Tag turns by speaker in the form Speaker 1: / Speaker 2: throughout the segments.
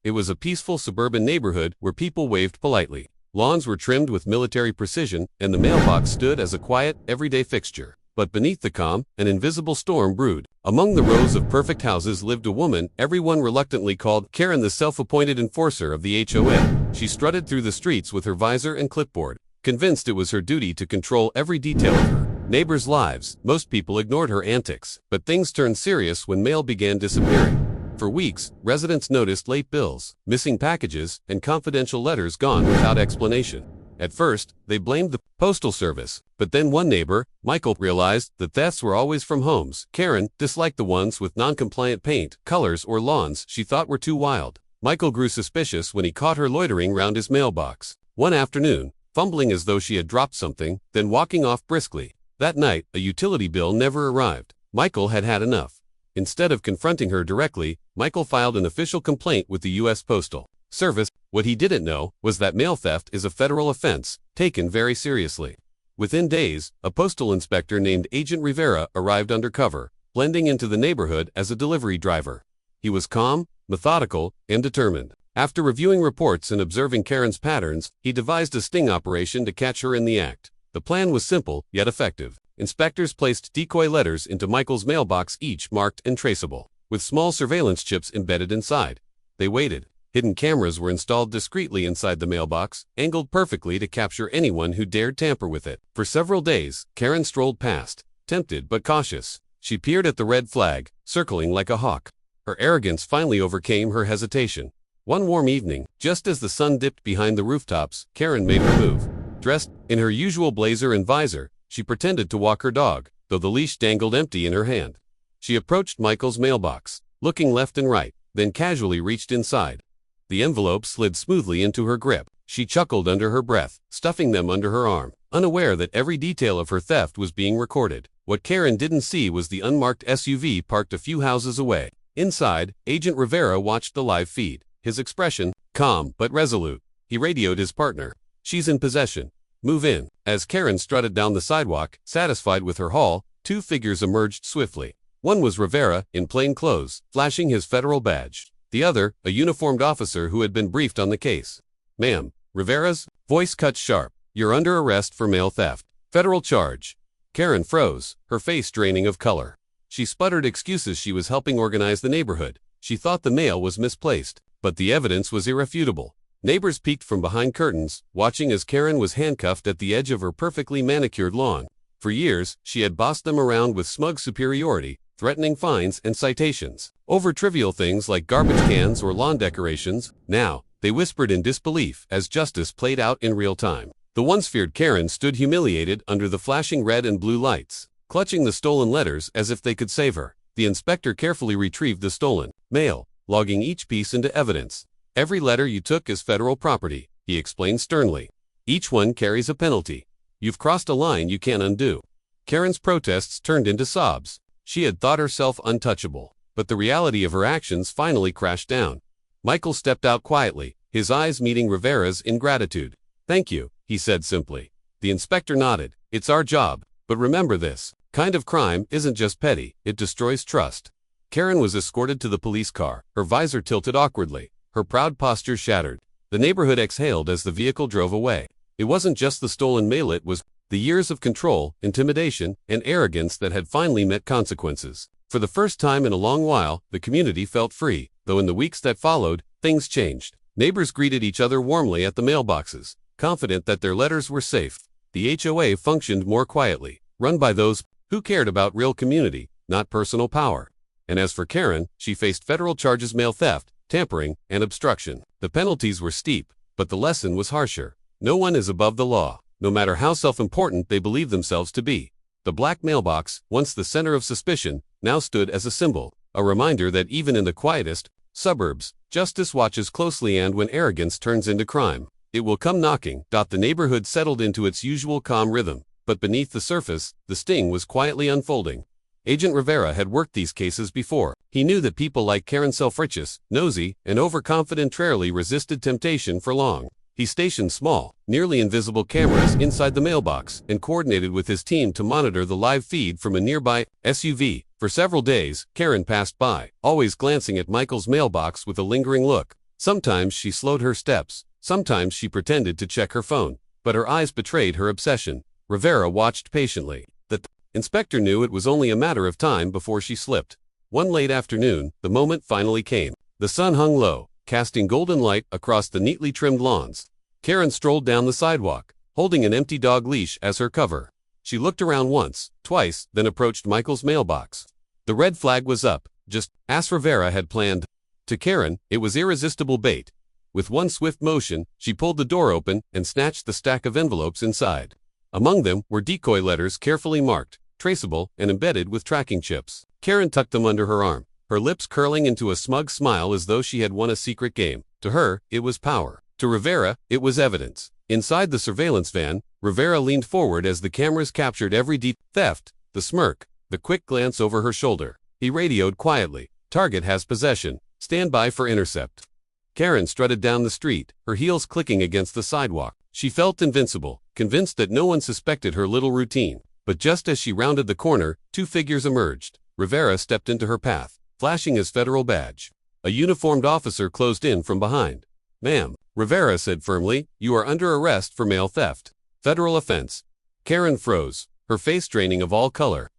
Speaker 1: It was a peaceful suburban neighborhood where people waved politely. Lawns were trimmed with military precision, and the mailbox stood as a quiet, everyday fixture. But beneath the calm, an invisible storm brewed. Among the rows of perfect houses lived a woman everyone reluctantly called Karen, the self-appointed enforcer of the HOA. She strutted through the streets with her visor and clipboard, convinced it was her duty to control every detail of her neighbors' lives. Most people ignored her antics, but things turned serious when mail began disappearing. For weeks, residents noticed late bills, missing packages, and confidential letters gone without explanation. At first, they blamed the Postal Service, but then one neighbor, Michael, realized that thefts were always from homes. Karen disliked the ones with non-compliant paint, colors, or lawns she thought were too wild. Michael grew suspicious when he caught her loitering round his mailbox. One afternoon, fumbling as though she had dropped something, then walking off briskly. That night, a utility bill never arrived. Michael had had enough. Instead of confronting her directly, Michael filed an official complaint with the U.S. Postal Service. What he didn't know was that mail theft is a federal offense, taken very seriously. Within days, a postal inspector named Agent Rivera arrived undercover, blending into the neighborhood as a delivery driver. He was calm, methodical, and determined. After reviewing reports and observing Karen's patterns, he devised a sting operation to catch her in the act. The plan was simple, yet effective. Inspectors placed decoy letters into Michael's mailbox, each marked and traceable, with small surveillance chips embedded inside. They waited. Hidden cameras were installed discreetly inside the mailbox, angled perfectly to capture anyone who dared tamper with it. For several days, Karen strolled past, tempted but cautious. She peered at the red flag, circling like a hawk. Her arrogance finally overcame her hesitation. One warm evening, just as the sun dipped behind the rooftops, Karen made her move. Dressed in her usual blazer and visor, she pretended to walk her dog, though the leash dangled empty in her hand. She approached Michael's mailbox, looking left and right, then casually reached inside. The envelope slid smoothly into her grip. She chuckled under her breath, stuffing them under her arm, unaware that every detail of her theft was being recorded. What Karen didn't see was the unmarked SUV parked a few houses away. Inside, Agent Rivera watched the live feed, his expression calm but resolute. He radioed his partner. "She's in possession. Move in." As Karen strutted down the sidewalk, satisfied with her haul, two figures emerged swiftly. One was Rivera, in plain clothes, flashing his federal badge. The other, a uniformed officer who had been briefed on the case. "Ma'am," Rivera's voice cut sharp, "you're under arrest for mail theft. Federal charge." Karen froze, her face draining of color. She sputtered excuses. She was helping organize the neighborhood. She thought the mail was misplaced, but the evidence was irrefutable. Neighbors peeked from behind curtains, watching as Karen was handcuffed at the edge of her perfectly manicured lawn. For years, she had bossed them around with smug superiority, threatening fines and citations over trivial things like garbage cans or lawn decorations. Now, they whispered in disbelief as justice played out in real time. The once feared Karen stood humiliated under the flashing red and blue lights, clutching the stolen letters as if they could save her. The inspector carefully retrieved the stolen mail, logging each piece into evidence. "Every letter you took is federal property," he explained sternly. "Each one carries a penalty. You've crossed a line you can't undo." Karen's protests turned into sobs. She had thought herself untouchable, but the reality of her actions finally crashed down. Michael stepped out quietly, his eyes meeting Rivera's in gratitude. "Thank you," he said simply. The inspector nodded. "It's our job, but remember this kind of crime isn't just petty, it destroys trust." Karen was escorted to the police car, her visor tilted awkwardly, her proud posture shattered. The neighborhood exhaled as the vehicle drove away. It wasn't just the stolen mail, it was the years of control, intimidation, and arrogance that had finally met consequences. For the first time in a long while, the community felt free, though in the weeks that followed, things changed. Neighbors greeted each other warmly at the mailboxes, confident that their letters were safe. The HOA functioned more quietly, run by those who cared about real community, not personal power. And as for Karen, she faced federal charges: mail theft, tampering, and obstruction. The penalties were steep, but the lesson was harsher. No one is above the law, no matter how self-important they believe themselves to be. The black mailbox, once the center of suspicion, now stood as a symbol, a reminder that even in the quietest suburbs, justice watches closely, and when arrogance turns into crime, it will come knocking. The neighborhood settled into its usual calm rhythm, but beneath the surface, the sting was quietly unfolding. Agent Rivera had worked these cases before. He knew that people like Karen, self-righteous, nosy, and overconfident, rarely resisted temptation for long. He stationed small, nearly invisible cameras inside the mailbox and coordinated with his team to monitor the live feed from a nearby SUV. For several days, Karen passed by, always glancing at Michael's mailbox with a lingering look. Sometimes she slowed her steps, sometimes she pretended to check her phone, but her eyes betrayed her obsession. Rivera watched patiently. The inspector knew it was only a matter of time before she slipped. One late afternoon, the moment finally came. The sun hung low, casting golden light across the neatly trimmed lawns. Karen strolled down the sidewalk, holding an empty dog leash as her cover. She looked around once, twice, then approached Michael's mailbox. The red flag was up, just as Rivera had planned. To Karen, it was irresistible bait. With one swift motion, she pulled the door open and snatched the stack of envelopes inside. Among them were decoy letters carefully marked, traceable, and embedded with tracking chips. Karen tucked them under her arm, her lips curling into a smug smile as though she had won a secret game. To her, it was power. To Rivera, it was evidence. Inside the surveillance van, Rivera leaned forward as the cameras captured every theft, the smirk, the quick glance over her shoulder. He radioed quietly, "Target has possession. Stand by for intercept." Karen strutted down the street, her heels clicking against the sidewalk. She felt invincible, convinced that no one suspected her little routine. But just as she rounded the corner, two figures emerged. Rivera stepped into her path, flashing his federal badge. A uniformed officer closed in from behind. "Ma'am," Rivera said firmly, "you are under arrest for mail theft. Federal offense." Karen froze, her face draining of all color.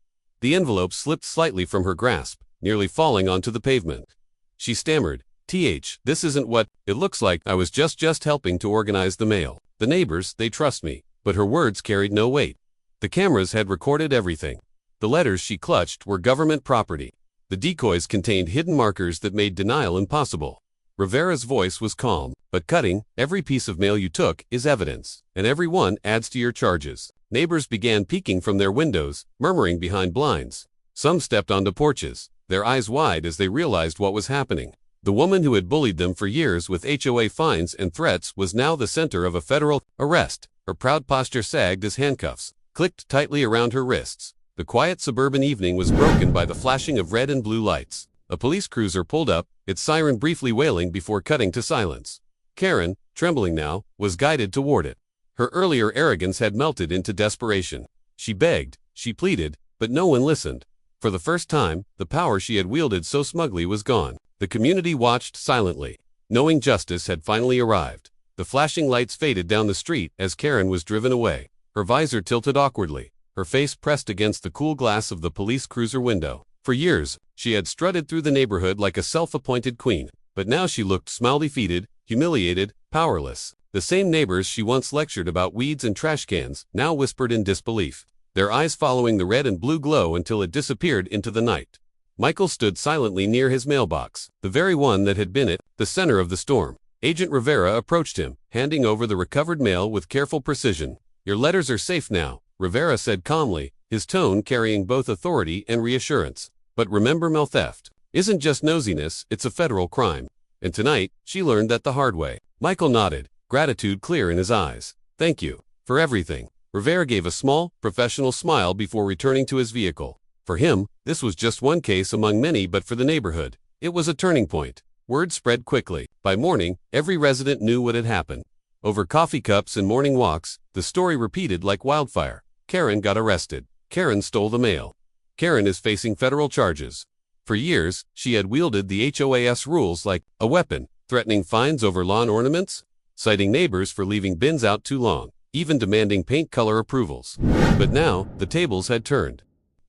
Speaker 1: The envelope slipped slightly from her grasp, nearly falling onto the pavement. She stammered, "This isn't what it looks like. I was just helping to organize the mail. The neighbors, they trust me." But her words carried no weight. The cameras had recorded everything. The letters she clutched were government property. The decoys contained hidden markers that made denial impossible. Rivera's voice was calm, but cutting. "Every piece of mail you took is evidence, and every one adds to your charges." Neighbors began peeking from their windows, murmuring behind blinds. Some stepped onto porches, their eyes wide as they realized what was happening. The woman who had bullied them for years with HOA fines and threats was now the center of a federal arrest. Her proud posture sagged as handcuffs clicked tightly around her wrists. The quiet suburban evening was broken by the flashing of red and blue lights. A police cruiser pulled up, its siren briefly wailing before cutting to silence. Karen, trembling now, was guided toward it. Her earlier arrogance had melted into desperation. She begged, she pleaded, but no one listened. For the first time, the power she had wielded so smugly was gone. The community watched silently, knowing justice had finally arrived. The flashing lights faded down the street as Karen was driven away. Her visor tilted awkwardly, her face pressed against the cool glass of the police cruiser window. For years, she had strutted through the neighborhood like a self-appointed queen, but now she looked small-defeated, humiliated, powerless. The same neighbors she once lectured about weeds and trash cans now whispered in disbelief, their eyes following the red and blue glow until it disappeared into the night. Michael stood silently near his mailbox, the very one that had been the center of the storm. Agent Rivera approached him, handing over the recovered mail with careful precision. "Your letters are safe now," Rivera said calmly, his tone carrying both authority and reassurance. "But remember, mail theft isn't just nosiness, it's a federal crime." And tonight, she learned that the hard way. Michael nodded, gratitude clear in his eyes. "Thank you for everything." Rivera gave a small, professional smile before returning to his vehicle. For him, this was just one case among many, but for the neighborhood, it was a turning point. Word spread quickly. By morning, every resident knew what had happened. Over coffee cups and morning walks, the story repeated like wildfire. Karen got arrested. Karen stole the mail. Karen is facing federal charges. For years, she had wielded the HOA's rules like a weapon, threatening fines over lawn ornaments, citing neighbors for leaving bins out too long, even demanding paint color approvals. But now, the tables had turned.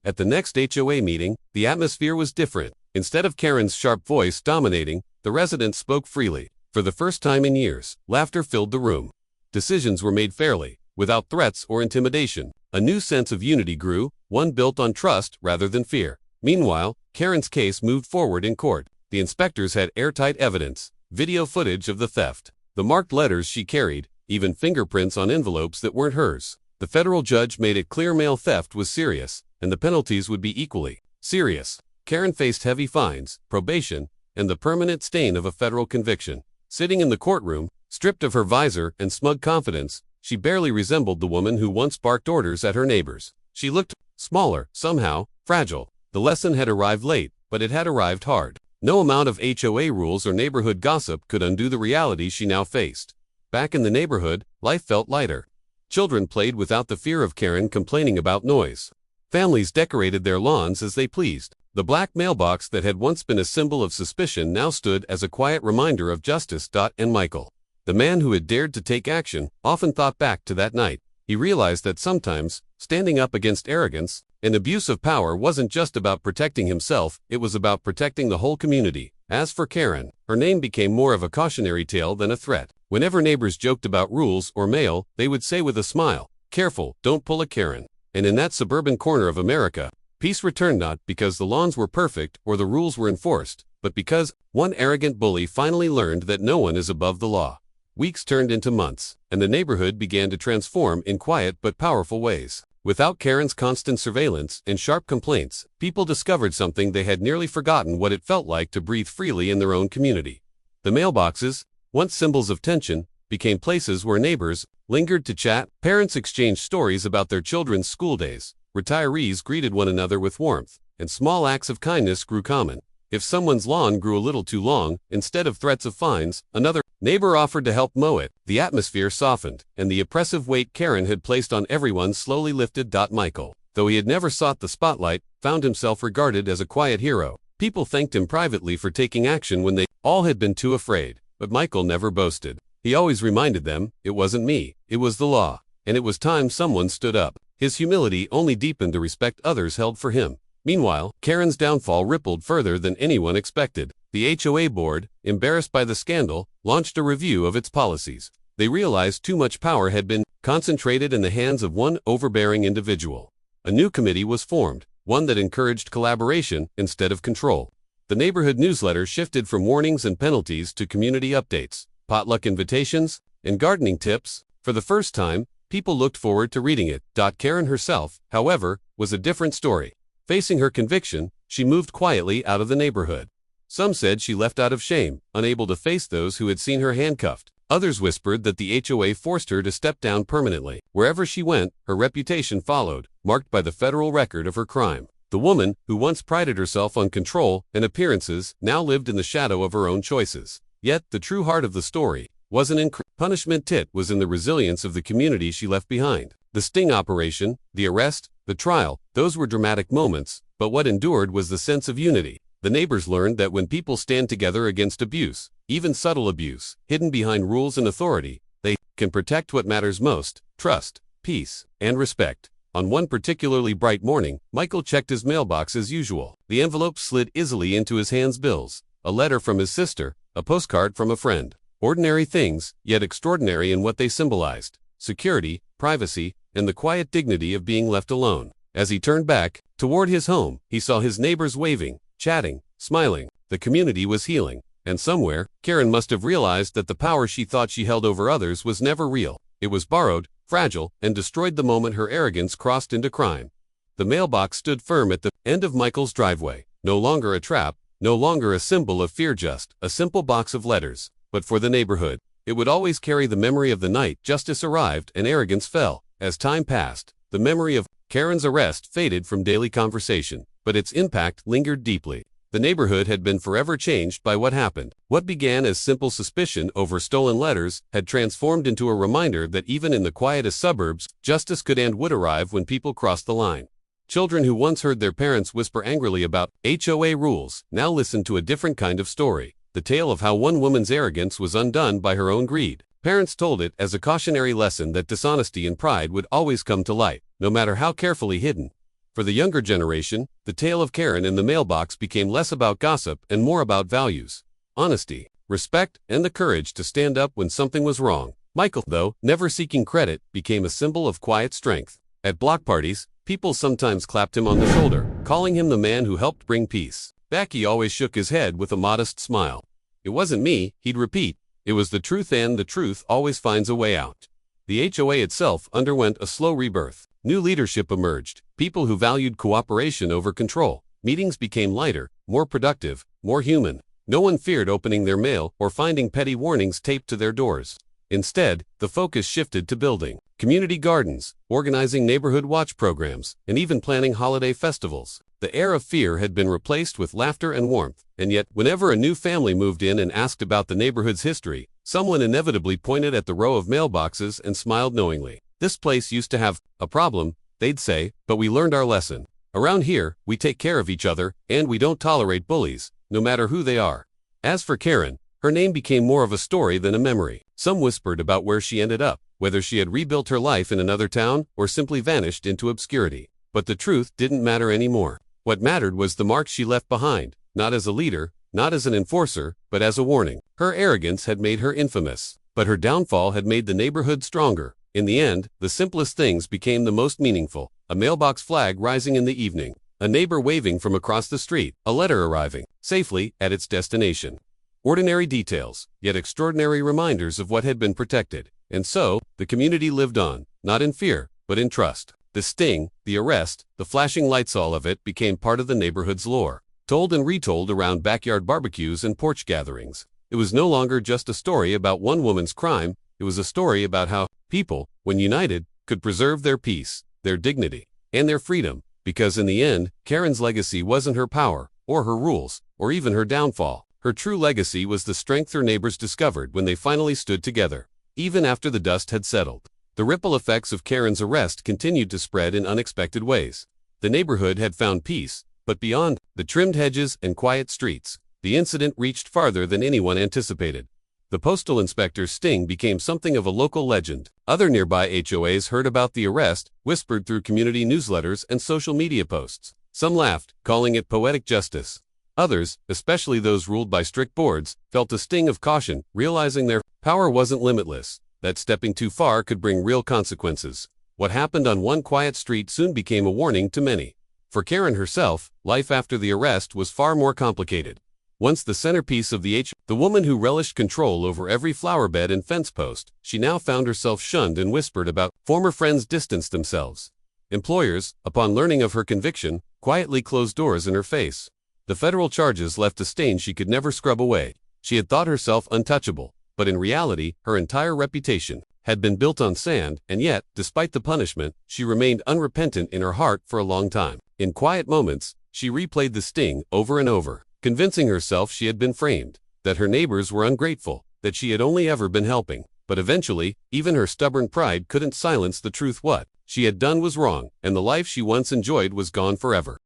Speaker 1: At the next HOA meeting, the atmosphere was different. Instead of Karen's sharp voice dominating, the residents spoke freely. For the first time in years, laughter filled the room. Decisions were made fairly, without threats or intimidation. A new sense of unity grew, one built on trust rather than fear. Meanwhile, Karen's case moved forward in court. The inspectors had airtight evidence, video footage of the theft, the marked letters she carried, even fingerprints on envelopes that weren't hers. The federal judge made it clear mail theft was serious, and the penalties would be equally serious. Karen faced heavy fines, probation, and the permanent stain of a federal conviction. Sitting in the courtroom, stripped of her visor and smug confidence, she barely resembled the woman who once barked orders at her neighbors. She looked smaller, somehow, fragile. The lesson had arrived late, but it had arrived hard. No amount of HOA rules or neighborhood gossip could undo the reality she now faced. Back in the neighborhood, life felt lighter. Children played without the fear of Karen complaining about noise. Families decorated their lawns as they pleased. The black mailbox that had once been a symbol of suspicion now stood as a quiet reminder of justice. And Michael, the man who had dared to take action, often thought back to that night. He realized that sometimes, standing up against arrogance and abuse of power wasn't just about protecting himself, it was about protecting the whole community. As for Karen, her name became more of a cautionary tale than a threat. Whenever neighbors joked about rules or mail, they would say with a smile, "Careful, don't pull a Karen." And in that suburban corner of America, peace returned not because the lawns were perfect or the rules were enforced, but because one arrogant bully finally learned that no one is above the law. Weeks turned into months, and the neighborhood began to transform in quiet but powerful ways. Without Karen's constant surveillance and sharp complaints, people discovered something they had nearly forgotten: what it felt like to breathe freely in their own community. The mailboxes, once symbols of tension, became places where neighbors lingered to chat, parents exchanged stories about their children's school days, retirees greeted one another with warmth, and small acts of kindness grew common. If someone's lawn grew a little too long, instead of threats of fines, another neighbor offered to help mow it. The atmosphere softened, and the oppressive weight Karen had placed on everyone slowly lifted. Michael, though he had never sought the spotlight, found himself regarded as a quiet hero. People thanked him privately for taking action when they all had been too afraid. But Michael never boasted. He always reminded them, "It wasn't me, it was the law, and it was time someone stood up." His humility only deepened the respect others held for him. Meanwhile, Karen's downfall rippled further than anyone expected. The HOA board, embarrassed by the scandal, launched a review of its policies. They realized too much power had been concentrated in the hands of one overbearing individual. A new committee was formed, one that encouraged collaboration instead of control. The neighborhood newsletter shifted from warnings and penalties to community updates, potluck invitations, and gardening tips. For the first time, people looked forward to reading it. Karen herself, however, was a different story. Facing her conviction, she moved quietly out of the neighborhood. Some said she left out of shame, unable to face those who had seen her handcuffed. Others whispered that the HOA forced her to step down permanently. Wherever she went, her reputation followed, marked by the federal record of her crime. The woman, who once prided herself on control and appearances, now lived in the shadow of her own choices. Yet, the true heart of the story wasn't in punishment. It was in the resilience of the community she left behind. The sting operation, the arrest, the trial, those were dramatic moments, but what endured was the sense of unity. The neighbors learned that when people stand together against abuse, even subtle abuse, hidden behind rules and authority, they can protect what matters most: trust, peace, and respect. On one particularly bright morning, Michael checked his mailbox as usual. The envelope slid easily into his hands: bills, a letter from his sister, a postcard from a friend. Ordinary things, yet extraordinary in what they symbolized: security, privacy, and the quiet dignity of being left alone. As he turned back toward his home, he saw his neighbors waving, chatting, smiling. The community was healing, and somewhere, Karen must have realized that the power she thought she held over others was never real. It was borrowed, fragile, and destroyed the moment her arrogance crossed into crime. The mailbox stood firm at the end of Michael's driveway, no longer a trap, no longer a symbol of fear, just a simple box of letters. But for the neighborhood, it would always carry the memory of the night justice arrived and arrogance fell. As time passed, the memory of Karen's arrest faded from daily conversation, but its impact lingered deeply. The neighborhood had been forever changed by what happened. What began as simple suspicion over stolen letters had transformed into a reminder that even in the quietest suburbs, justice could and would arrive when people crossed the line. Children who once heard their parents whisper angrily about HOA rules now listened to a different kind of story: the tale of how one woman's arrogance was undone by her own greed. Parents told it as a cautionary lesson that dishonesty and pride would always come to light, no matter how carefully hidden. For the younger generation, the tale of Karen in the mailbox became less about gossip and more about values: honesty, respect, and the courage to stand up when something was wrong. Michael, though never seeking credit, became a symbol of quiet strength. At block parties, people sometimes clapped him on the shoulder, calling him the man who helped bring peace. Back he always shook his head with a modest smile. "It wasn't me," he'd repeat. "It was the truth, and the truth always finds a way out." The HOA itself underwent a slow rebirth. New leadership emerged, people who valued cooperation over control. Meetings became lighter, more productive, more human. No one feared opening their mail or finding petty warnings taped to their doors. Instead, the focus shifted to building community gardens, organizing neighborhood watch programs, and even planning holiday festivals. The air of fear had been replaced with laughter and warmth, and yet, whenever a new family moved in and asked about the neighborhood's history, someone inevitably pointed at the row of mailboxes and smiled knowingly. "This place used to have a problem," they'd say, "but we learned our lesson." Around here, we take care of each other, and we don't tolerate bullies, no matter who they are. As for Karen, her name became more of a story than a memory. Some whispered about where she ended up, whether she had rebuilt her life in another town or simply vanished into obscurity. But the truth didn't matter anymore. What mattered was the mark she left behind, not as a leader, not as an enforcer, but as a warning. Her arrogance had made her infamous, but her downfall had made the neighborhood stronger. In the end, the simplest things became the most meaningful. A mailbox flag rising in the evening, a neighbor waving from across the street, a letter arriving safely at its destination. Ordinary details, yet extraordinary reminders of what had been protected. And so, the community lived on, not in fear, but in trust. The sting, the arrest, the flashing lights, all of it became part of the neighborhood's lore, told and retold around backyard barbecues and porch gatherings. It was no longer just a story about one woman's crime, it was a story about how people, when united, could preserve their peace, their dignity, and their freedom, because in the end, Karen's legacy wasn't her power, or her rules, or even her downfall. Her true legacy was the strength her neighbors discovered when they finally stood together, even after the dust had settled. The ripple effects of Karen's arrest continued to spread in unexpected ways. The neighborhood had found peace, but beyond the trimmed hedges and quiet streets, the incident reached farther than anyone anticipated. The Postal Inspector's sting became something of a local legend. Other nearby HOAs heard about the arrest, whispered through community newsletters and social media posts. Some laughed, calling it poetic justice. Others, especially those ruled by strict boards, felt a sting of caution, realizing their power wasn't limitless, that stepping too far could bring real consequences. What happened on one quiet street soon became a warning to many. For Karen herself, life after the arrest was far more complicated. Once the centerpiece of the woman who relished control over every flower bed and fence post, she now found herself shunned and whispered about. Former friends distanced themselves. Employers, upon learning of her conviction, quietly closed doors in her face. The federal charges left a stain she could never scrub away. She had thought herself untouchable, but in reality, her entire reputation had been built on sand, and yet, despite the punishment, she remained unrepentant in her heart for a long time. In quiet moments, she replayed the sting over and over, convincing herself she had been framed, that her neighbors were ungrateful, that she had only ever been helping. But eventually, even her stubborn pride couldn't silence the truth. What she had done was wrong, and the life she once enjoyed was gone forever.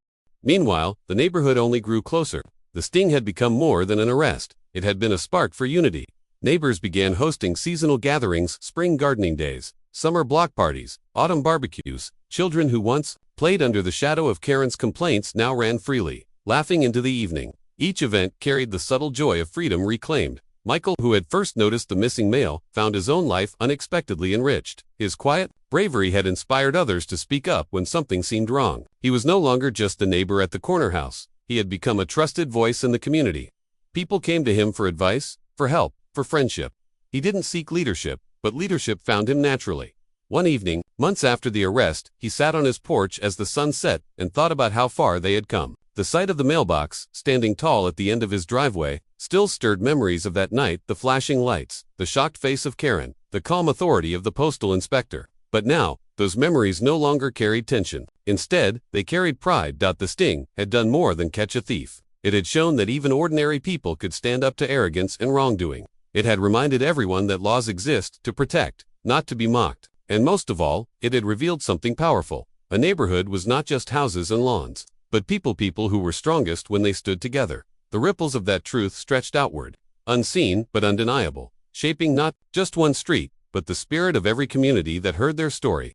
Speaker 1: Meanwhile, the neighborhood only grew closer. The sting had become more than an arrest. It had been a spark for unity. Neighbors began hosting seasonal gatherings, spring gardening days, summer block parties, autumn barbecues. Children who once played under the shadow of Karen's complaints now ran freely, laughing into the evening. Each event carried the subtle joy of freedom reclaimed. Michael, who had first noticed the missing mail, found his own life unexpectedly enriched. His quiet bravery had inspired others to speak up when something seemed wrong. He was no longer just the neighbor at the corner house. He had become a trusted voice in the community. People came to him for advice, for help, for friendship. He didn't seek leadership, but leadership found him naturally. One evening, months after the arrest, he sat on his porch as the sun set and thought about how far they had come. The sight of the mailbox, standing tall at the end of his driveway, still stirred memories of that night, the flashing lights, the shocked face of Karen, the calm authority of the Postal Inspector. But now, those memories no longer carried tension. Instead, they carried pride. The sting had done more than catch a thief. It had shown that even ordinary people could stand up to arrogance and wrongdoing. It had reminded everyone that laws exist to protect, not to be mocked. And most of all, it had revealed something powerful. A neighborhood was not just houses and lawns, but people who were strongest when they stood together. The ripples of that truth stretched outward, unseen but undeniable, shaping not just one street, but the spirit of every community that heard their story.